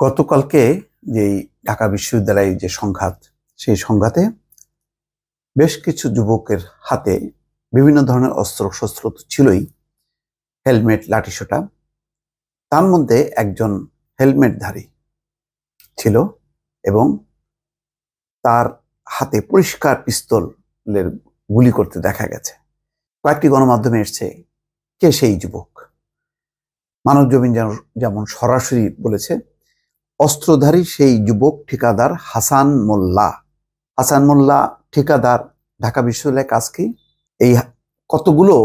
গতকালকে যেই ঢাকা বিশ্ববিদ্যালয়ের যে সংঘাত, সেই সংঘাতে বেশ কিছু যুবকের হাতে বিভিন্ন ধরনের অস্ত্রশস্ত্র তো ছিলই, হেলমেট, লাঠিসোঁটা। তার মধ্যে একজন হেলমেটধারী ছিল এবং তার হাতে পরিষ্কার পিস্তলের গুলি করতে দেখা গেছে। কয়েকটি গণমাধ্যমে এসছে কে সেই যুবক। মানবজমিন যেমন সরাসরি বলেছে, অস্ত্রধারী সেই যুবক ঠিকাদার হাসান মোল্লা। হাসান মোল্লা ঠিকাদার, ঢাকা বিশ্ববিদ্যালয়ের কাজ কি? এই কতগুলো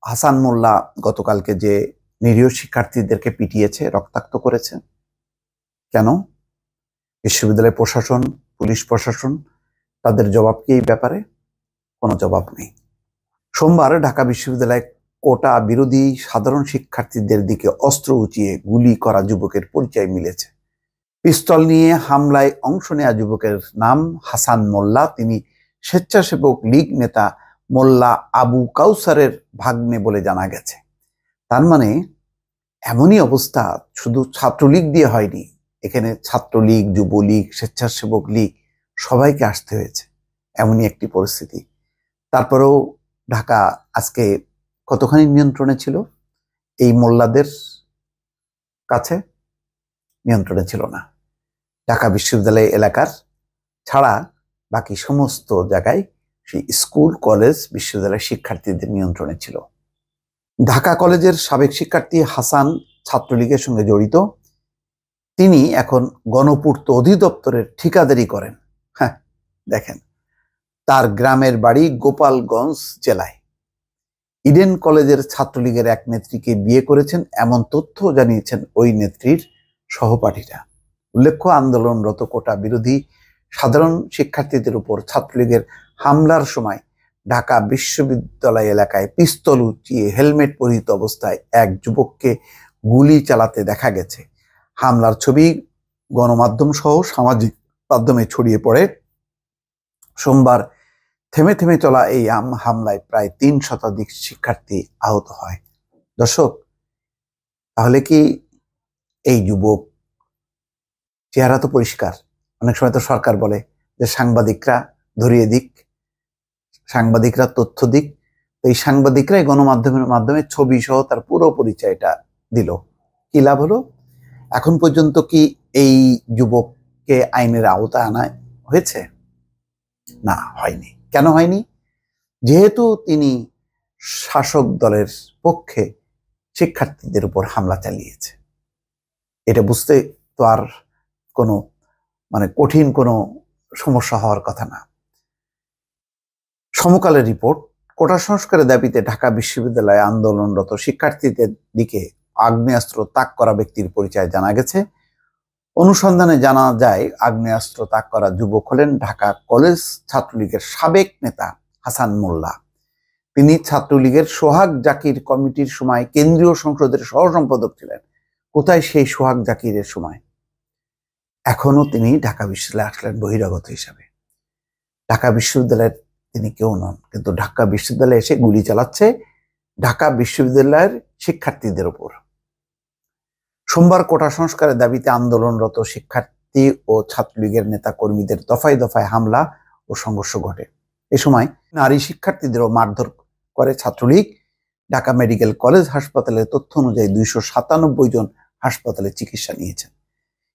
হাসান মোল্লা গতকালকে যে নিরীহ শিক্ষার্থীদেরকে পিটিয়েছে, রক্তাক্ত করেছে, কেন? বিশ্ববিদ্যালয় প্রশাসন, পুলিশ প্রশাসন, তাদের জবাব কি এই ব্যাপারে? কোনো জবাব নেই। সোমবার ঢাকা বিশ্ববিদ্যালয় কোটা বিরোধী সাধারণ শিক্ষার্থীদের দিকে অস্ত্র উঁচিয়ে গুলি করা যুবকের পরিচয় মিলেছে। পিস্তল নিয়ে হামলায় অংশ নেওয়া যুবকের নাম হাসান মোল্লা। তিনি স্বেচ্ছাসেবক লীগ নেতা মোল্লা আবু কাউসারের ভাগ্নে বলে জানা গেছে। তার মানে এমনই অবস্থা, শুধু ছাত্রলীগ দিয়ে হয়নি, এখানে ছাত্রলীগ, যুবলীগ, স্বেচ্ছাসেবক লীগ সবাইকে আসতে হয়েছে, এমনই একটি পরিস্থিতি। তারপরেও ঢাকা আজকে কতখানি নিয়ন্ত্রণে ছিল? এই মোল্লাদের কাছে নিয়ন্ত্রণে ছিল না। ঢাকা বিশ্ববিদ্যালয় এলাকার ছাড়া বাকি সমস্ত জায়গায় সেই স্কুল, কলেজ, বিশ্ববিদ্যালয়ের শিক্ষার্থীদের নিয়ন্ত্রণে ছিল। ঢাকা কলেজের সাবেক শিক্ষার্থী হাসান ছাত্রলীগের সঙ্গে জড়িত। তিনি এখন গণপূর্ত অধিদপ্তরের ঠিকাদারি করেন। হ্যাঁ, দেখেন, তার গ্রামের বাড়ি গোপালগঞ্জ জেলায়। ইডেন কলেজের ছাত্রলীগের এক নেত্রীকে বিয়ে করেছেন, এমন তথ্য জানিয়েছেন ওই নেত্রীর সহপাঠীরা। উল্লেখ্য, আন্দোলনরত কোটা বিরোধী সাধারণ শিক্ষার্থীদের উপর ছাত্রলীগের হামলার সময় ঢাকা বিশ্ববিদ্যালয় এলাকায় পিস্তল উঁচিয়ে হেলমেট পরিহিত অবস্থায় এক যুবককে গুলি চালাতে দেখা গেছে। হামলার ছবি গণমাধ্যম সহ সামাজিক মাধ্যমে ছড়িয়ে পড়ে। সোমবার থেমে থেমে চলা এই হামলায় প্রায় ৩ শতাধিক শিক্ষার্থী আহত হয়। দর্শক, তাহলে কি এই যুবক, চেহারা তো পরিষ্কার, অনেক সময় তো সরকার বলে যে সাংবাদিকরা ধরিয়ে দিক, সাংবাদিকরা তথ্য দিক, এই সাংবাদিকরাই গণমাধ্যমের মাধ্যমে ছবি সহ তার পুরো পরিচয়টা দিল। কি লাভ হলো? এখন পর্যন্ত কি এই যুবককে আইনের আওতায় আনা হয়েছে? না, হয়নি। কেন হয়নি? যেহেতু তিনি শাসক দলের পক্ষে শিক্ষার্থীদের উপর হামলা চালিয়েছে। এটা বুঝতে তো আর কোনো কঠিন কোনো সমস্যা হওয়ার কথা না। সমকালের রিপোর্ট, কোটা সংস্কারের দাবিতে ঢাকা বিশ্ববিদ্যালয়ে আন্দোলনরত শিক্ষার্থীদের দিকে আগ্নেয়াস্ত্র তাক করা ব্যক্তির পরিচয় জানা গেছে। অনুসন্ধানে জানা যায়, আগ্নেয়াস্ত্র তাক করা যুবক হলেন ঢাকা কলেজ ছাত্রলীগের সাবেক নেতা হাসান মোল্লা। তিনি ছাত্রলীগের সোহাগ জাকির কমিটির সময় কেন্দ্রীয় সংসদের সহসম্পাদক ছিলেন। কোথায় সেই সোহাগ জাকিরের সময়? এখনো তিনি ঢাকা বিশ্ববিদ্যালয়ে আসলেন বহিরাগত হিসাবে। ঢাকা বিশ্ববিদ্যালয়ের তিনি কেউ নন, কিন্তু ঢাকা বিশ্ববিদ্যালয়ে এসে গুলি চালাচ্ছে ঢাকা বিশ্ববিদ্যালয়ের শিক্ষার্থীদের উপর। সোমবার কোটা সংস্কারের দাবিতে আন্দোলনরত শিক্ষার্থী ও ছাত্রলীগের নেতা কর্মীদের দফায় দফায় হামলা ও সংঘর্ষ ঘটে। এ সময় নারী শিক্ষার্থীদেরও মারধর করে ছাত্রলীগ। ঢাকা মেডিকেল কলেজ হাসপাতালের তথ্য অনুযায়ী 297 জন হাসপাতালে চিকিৎসা নিয়েছেন।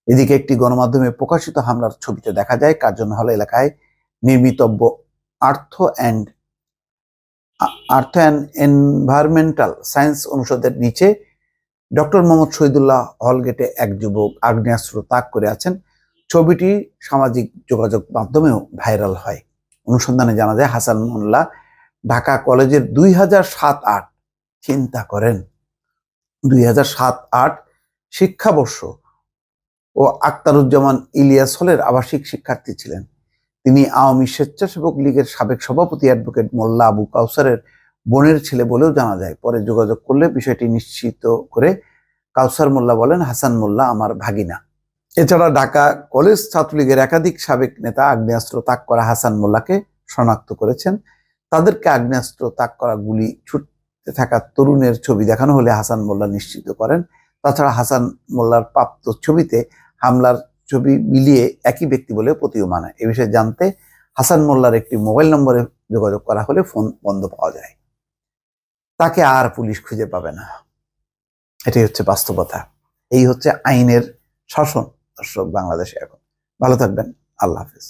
এদিকে একটি গণমাধ্যমে প্রকাশিত হামলার ছবিতে দেখা যায়, কার্জন হল এলাকায় নির্মিতব্য আর্থ অ্যান্ড এনভায়রনমেন্টাল সায়েন্স অনুষদের নিচে ডক্টর মোহাম্মদ শহীদুল্লাহ হল গেটে এক যুবক আগ্নেয়াস্ত্র তাক করে আছেন। ছবিটি সামাজিক যোগাযোগ মাধ্যমেও ভাইরাল হয়। অনুসন্ধানে জানা যায়, হাসান মোল্লা ঢাকা কলেজের 2007-08, চিন্তা করেন, 2007-08 শিক্ষাবর্ষ ও আক্তারুজ্জামান ইলিয়াস হলের আবাসিক শিক্ষার্থী ছিলেন। তিনি আওয়ামী স্বেচ্ছাসেবক লীগের সাবেক সভাপতি অ্যাডভোকেট মোল্লা আবু কাউসারের বোনের ছেলে বলেও জানা যায়। পরে যোগাযোগ করলে বিষয়টি নিশ্চিত করে কাউসার মোল্লা বলেন, হাসান মোল্লা আমার ভাগিনা। এছাড়া ঢাকা কলেজ ছাত্রলীগের একাধিক সাবেক নেতা আগ্নেয়াস্ত্র তাক করা হাসান মোল্লাকে শনাক্ত করেছেন। তাদেরকে আগ্নেয়াস্ত্র তাক করা গুলি ছুটতে থাকা তরুণের ছবি দেখানো হলে হাসান মোল্লা নিশ্চিত করেন। তাছাড়া হাসান মোল্লার প্রাপ্ত ছবিতে হামলার ছবি মিলিয়ে একই ব্যক্তি বলে প্রতীয়মান হয়। এ বিষয়ে জানতে হাসান মোল্লার একটি মোবাইল নম্বরে যোগাযোগ করা হলে ফোন বন্ধ পাওয়া যায়। তাকে আর পুলিশ খুঁজে পাবে না। এটাই হচ্ছে বাস্তবতা। এই হচ্ছে আইনের শাসন দর্শক বাংলাদেশে এখন। ভালো থাকবেন। আল্লাহ হাফেজ।